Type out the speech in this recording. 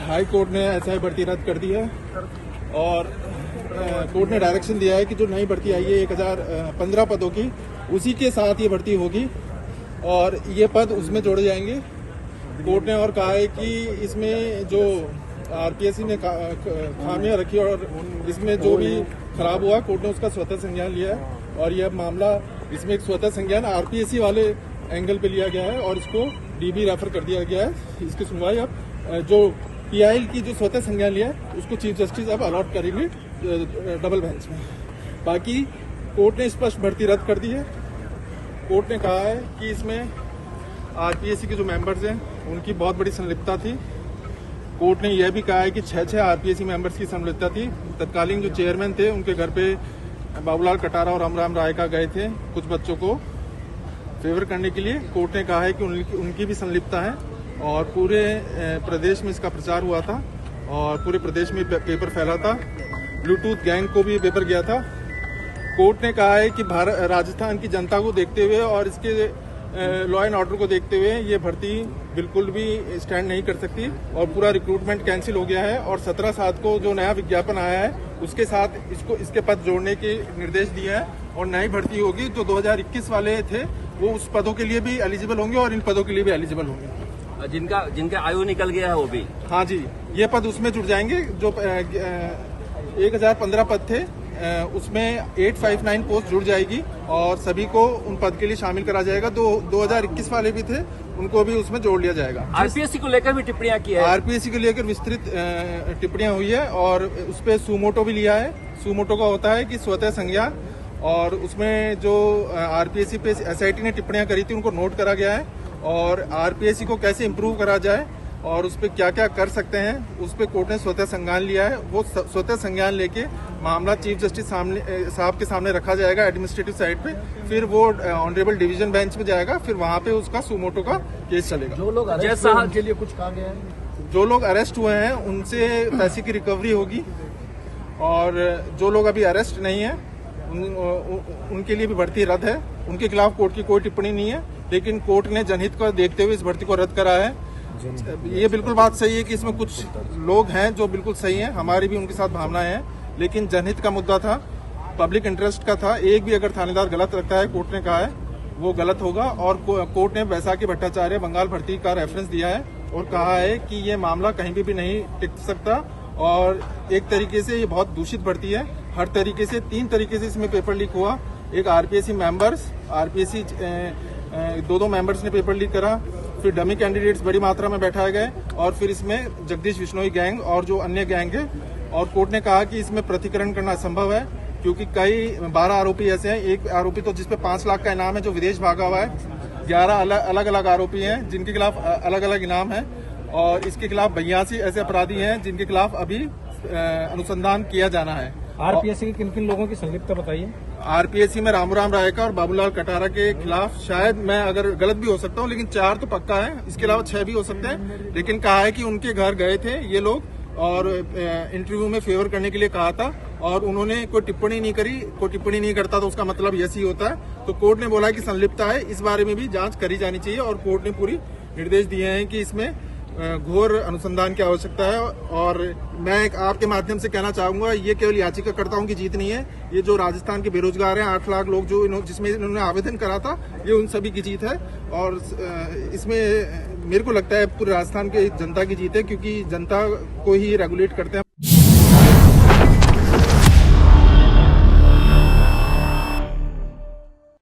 High court ने SI भर्ती रद्द कर दी है और कोर्ट ने डायरेक्शन दिया है कि जो नई भर्ती आई है 1015 पदों की, उसी के साथ ये भर्ती होगी और ये पद उसमें जोड़े जाएंगे। कोर्ट ने और कहा है कि इसमें जो आरपीएससी ने खामियां रखी और इसमें जो भी खराब हुआ, कोर्ट ने उसका स्वतः संज्ञान लिया है और यह मामला इसमें एक स्वतः संज्ञान आरपीएससी वाले एंगल पे लिया गया है और इसको डीबी रेफर कर दिया गया है। इसकी सुनवाई अब जो पीआईएल की जो स्वतः संज्ञान लिया है उसको चीफ जस्टिस अब अलॉट करेंगे डबल बेंच में। बाकी कोर्ट ने स्पष्ट भर्ती रद्द कर दी है। कोर्ट ने कहा है कि इसमें आरपीएससी के जो मेंबर्स हैं उनकी बहुत बड़ी संलिप्तता थी। कोर्ट ने यह भी कहा है कि 6 आरपीएससी मेंबर्स की संलिप्तता थी। तत्कालीन जो चेयरमैन थे उनके घर पे बाबूलाल कटारा और अमराम राय का गए थे कुछ बच्चों को फेवर करने के लिए। कोर्ट ने कहा है कि उनकी भी संलिप्तता है और पूरे प्रदेश में इसका प्रचार हुआ था और पूरे प्रदेश में पेपर फैला था। ब्लूटूथ गैंग को भी पेपर गया था। कोर्ट ने कहा है कि राजस्थान की जनता को देखते हुए और इसके लॉ एंड ऑर्डर को देखते हुए ये भर्ती बिल्कुल भी स्टैंड नहीं कर सकती और पूरा रिक्रूटमेंट कैंसिल हो गया है और 17/7 को जो नया विज्ञापन आया है उसके साथ इसके पद जोड़ने के निर्देश दिए हैं और नई भर्ती होगी। जो 2021 वाले थे वो उस पदों के लिए भी एलिजिबल होंगे और इन पदों के लिए भी एलिजिबल होंगे। जिनका आयु निकल गया है वो भी, हाँ जी, ये पद उसमें जुड़ जाएंगे। जो 1015 पद थे उसमें 859 पोस्ट जुड़ जाएगी और सभी को उन पद के लिए शामिल करा जाएगा। 2021 वाले भी थे उनको भी उसमें जोड़ लिया जाएगा। आरपीएससी को लेकर भी टिप्पणियां की है। आरपीएससी को लेकर विस्तृत टिप्पणियां हुई है और उस पर सुमोटो भी लिया है। सुमोटो का होता है कि स्वतः संज्ञान और उसमें जो आरपीएससी पे एसआईटी ने टिप्पणियां करी थी उनको नोट करा गया है और आरपीएससी को कैसे इम्प्रूव करा जाए और उस पर क्या क्या कर सकते हैं उस पर कोर्ट ने स्वतः संज्ञान लिया है। वो स्वतः संज्ञान लेके मामला चीफ जस्टिस साहब के सामने रखा जाएगा एडमिनिस्ट्रेटिव साइड पे, फिर वो ऑनरेबल डिवीजन बेंच में जाएगा, फिर वहां पे उसका सुमोटो का केस चलेगा। जो लोग अरेस्ट हुए उनके लिए कुछ कहा गया है? जो लोग अरेस्ट हुए हैं उनसे पैसे की रिकवरी होगी और जो लोग अभी अरेस्ट नहीं है उनके लिए भी भर्ती रद्द है। उनके खिलाफ कोर्ट की कोई टिप्पणी नहीं है, लेकिन कोर्ट ने जनहित को देखते हुए इस भर्ती को रद्द करा है। ये बिल्कुल बात सही है कि इसमें कुछ लोग हैं जो बिल्कुल सही हैं, हमारी भी उनके साथ भावनाएं हैं, लेकिन जनहित का मुद्दा था, पब्लिक इंटरेस्ट का था। एक भी अगर थानेदार गलत रखता है, कोर्ट ने कहा है वो गलत होगा और कोर्ट ने बैसाखी भट्टाचार्य बंगाल भर्ती का रेफरेंस दिया है और कहा है कि ये मामला कहीं भी नहीं टिक सकता और एक तरीके से ये बहुत दूषित भर्ती है। हर तरीके से 3 तरीके से इसमें पेपर लीक हुआ। एक आरपीएससी मेंबर्स, आरपीएससी 2 मेंबर्स ने पेपर लीक करा, फिर डमी कैंडिडेट्स बड़ी मात्रा में बैठाए गए और फिर इसमें जगदीश बिश्नोई गैंग और जो अन्य गैंग है। और कोर्ट ने कहा कि इसमें प्रतिकरण करना असंभव है क्योंकि कई 12 आरोपी ऐसे हैं। एक आरोपी तो जिसपे 5 लाख का इनाम है जो विदेश भागा हुआ है। 11 अलग अलग आरोपी हैं जिनके खिलाफ अलग अलग इनाम है और इसके खिलाफ 82 ऐसे अपराधी हैं जिनके खिलाफ अभी अनुसंधान किया जाना है। आरपीएससी के किन किन लोगों की संलिप्तता बताइए? आरपीएससी में रामूराम राय का और बाबूलाल कटारा के खिलाफ, शायद मैं अगर गलत भी हो सकता हूं, लेकिन 4 तो पक्का है, इसके अलावा 6 भी हो सकते हैं। लेकिन कहा है कि उनके घर गए थे ये लोग और इंटरव्यू में फेवर करने के लिए कहा था और उन्होंने कोई टिप्पणी नहीं करी। कोई टिप्पणी नहीं करता तो उसका मतलब यस ही होता है। तो कोर्ट ने बोला कि संलिप्तता है, इस बारे में भी जांच करी जानी चाहिए और कोर्ट ने पूरी निर्देश दिए हैं कि इसमें घोर अनुसंधान की आवश्यकता है। और मैं आपके माध्यम से कहना चाहूंगा, ये केवल याचिकाकर्ताओं की जीत नहीं है, ये जो राजस्थान के बेरोजगार हैं 8 लाख लोग जो जिसमें इन्होंने आवेदन करा था, ये उन सभी की जीत है। और इसमें मेरे को लगता है पूरे राजस्थान के जनता की जीत है क्योंकि जनता को ही रेगुलेट करते हैं